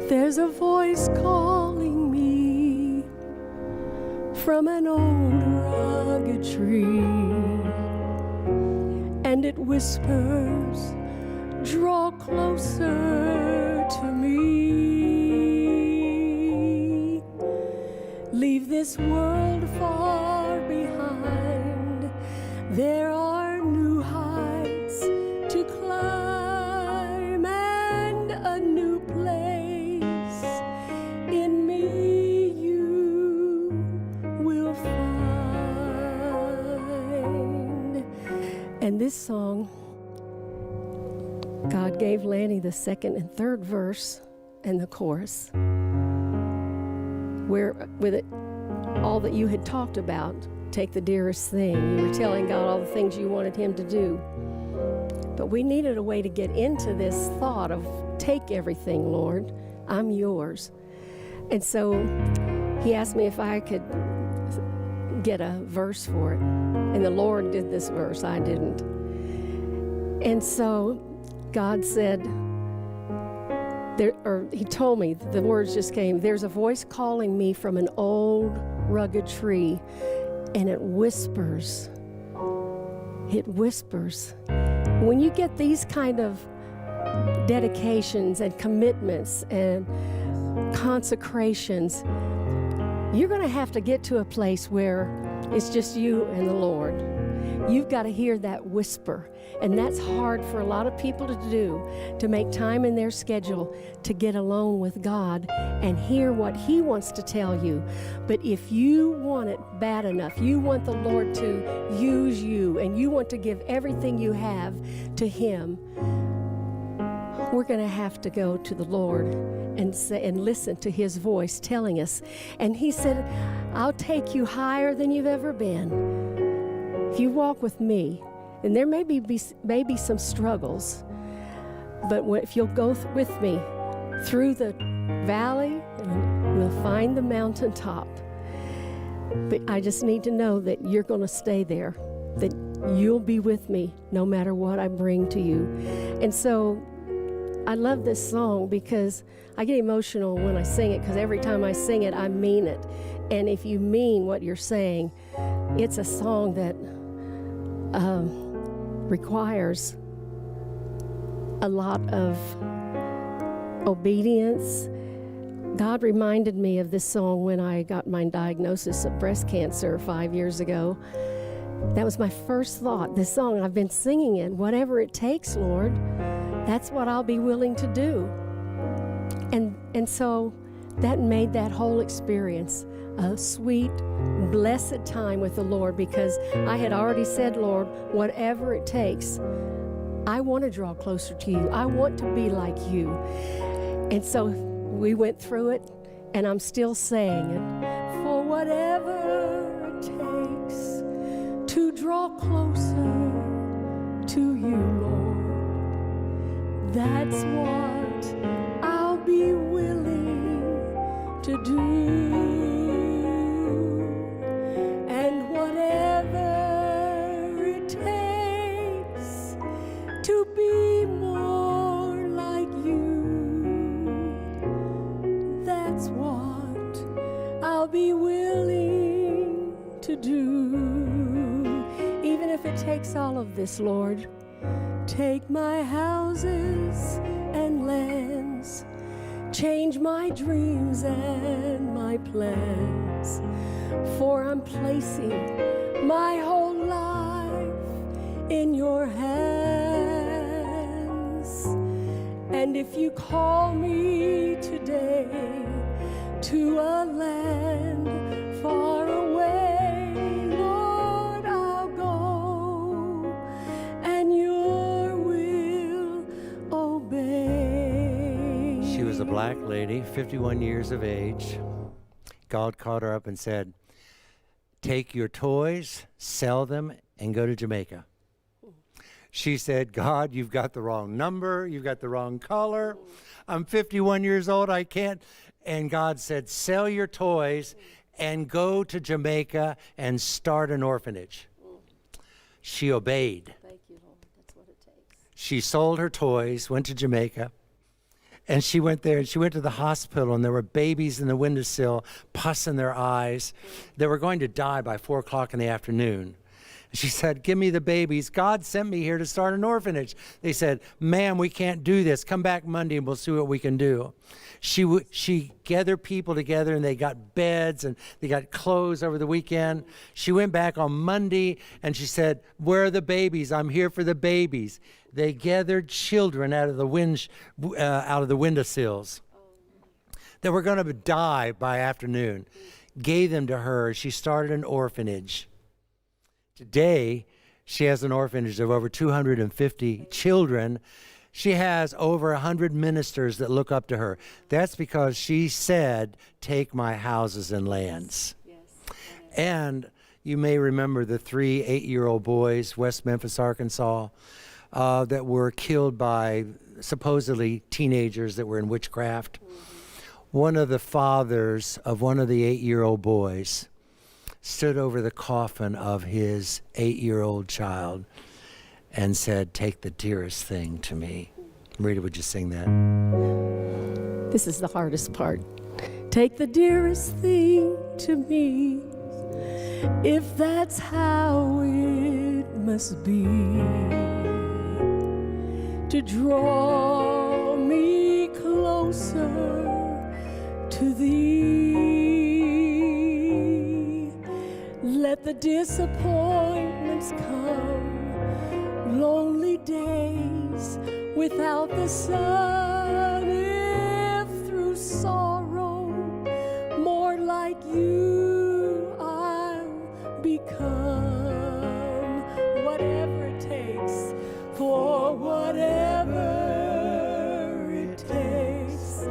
There's a voice calling me from an old rugged tree, and it whispers, draw closer to me. Leave this world far behind. There are new heights to climb and a new place in me you will find. And this song, God gave Lanny the second and third verse and the chorus, where with it, all that you had talked about, take the dearest thing. You were telling God all the things you wanted him to do. But we needed a way to get into this thought of take everything, Lord, I'm yours. And so he asked me if I could get a verse for it. And the Lord did this verse, I didn't. And so God said, he told me, the words just came, there's a voice calling me from an old rugged tree, and it whispers. It whispers. When you get these kind of dedications and commitments and consecrations, you're going to have to get to a place where it's just you and the Lord. You've got to hear that whisper. And that's hard for a lot of people to do, to make time in their schedule to get alone with God and hear what he wants to tell you. But if you want it bad enough, you want the Lord to use you, and you want to give everything you have to him, we're going to have to go to the Lord and say, and listen to his voice telling us. And he said, I'll take you higher than you've ever been. If you walk with me, and there may be some struggles, but if you'll go with me through the valley, we'll find the mountaintop. But I just need to know that you're going to stay there, that you'll be with me no matter what I bring to you. And so I love this song because I get emotional when I sing it, because every time I sing it, I mean it. And if you mean what you're saying, it's a song that requires a lot of obedience. God reminded me of this song when I got my diagnosis of breast cancer 5 years ago. That was my first thought. This song, I've been singing it, whatever it takes, Lord, that's what I'll be willing to do. And so that made that whole experience a sweet, blessed time with the Lord, because I had already said, Lord, whatever it takes, I want to draw closer to you. I want to be like you. And so we went through it, and I'm still saying it. For whatever it takes to draw closer to you, Lord, that's what I'll be willing to do. To be more like you, that's what I'll be willing to do. Even if it takes all of this, Lord, take my houses and lands, change my dreams and my plans, for I'm placing my whole life in your hands. And if you call me today to a land far away, Lord, I'll go, and your will obey. She was a black lady, 51 years of age. God called her up and said, take your toys, sell them, and go to Jamaica. She said, God, you've got the wrong number. You've got the wrong color. I'm 51 years old. I can't. And God said, sell your toys and go to Jamaica and start an orphanage. She obeyed. Thank you, Lord. That's what it takes. She sold her toys, went to Jamaica, And she went there, and she went to the hospital, and there were babies in the windowsill, pus in their eyes. They were going to die by 4 o'clock in the afternoon. She said, give me the babies. God sent me here to start an orphanage. They said, ma'am, we can't do this. Come back Monday and we'll see what we can do. She gathered people together, and they got beds and they got clothes over the weekend. She went back on Monday and she said, where are the babies? I'm here for the babies. They gathered children out of the windowsills that were going to die by afternoon, gave them to her. She started an orphanage. Today, she has an orphanage of over 250 children. She has over 100 ministers that look up to her. That's because she said, take my houses and lands. Yes. And you may remember the 3 8-year-old boys, West Memphis, Arkansas, that were killed by supposedly teenagers that were in witchcraft. One of the fathers of one of the 8-year-old boys stood over the coffin of his 8-year-old child and said, take the dearest thing to me. Rita, would you sing that? This is the hardest part. Take the dearest thing to me, if that's how it must be, to draw me closer to thee. Let the disappointments come, lonely days without the sun, if through sorrow more like you I'll become. Whatever it takes, for whatever it takes,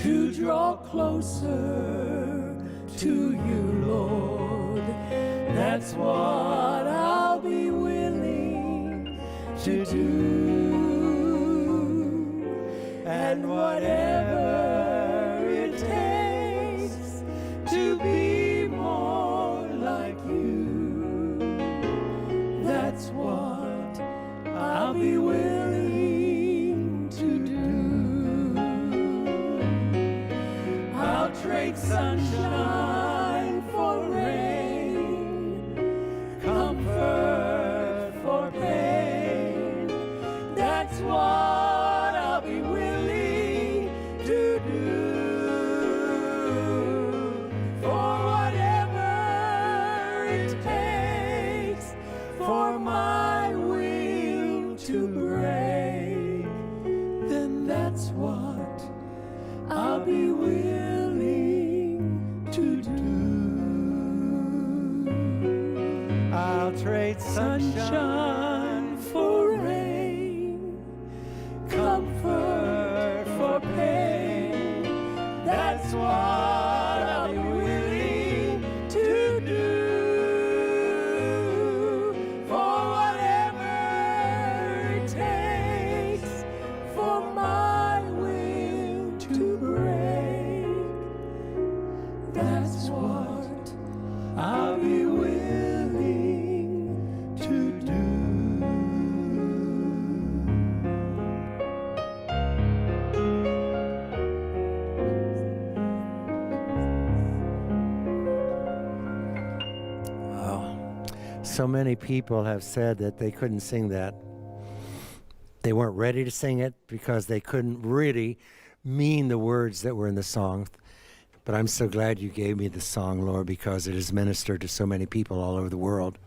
to draw closer to you, Lord. That's what I'll be willing to do. And whatever it takes to be more like you, that's what I'll be willing to do. I'll trade sunshine for rain, comfort for pain. That's what I'll be willing to do. For whatever it takes for my will to break, then that's what I'll be willing to do. I'll trade sunshine for rain, comfort for pain. That's what I'll be willing to do. For whatever it takes for my will to break, that's what I'll be willing to do. So many people have said that they couldn't sing that. They weren't ready to sing it because they couldn't really mean the words that were in the song. But I'm so glad you gave me the song, Lord, because it has ministered to so many people all over the world.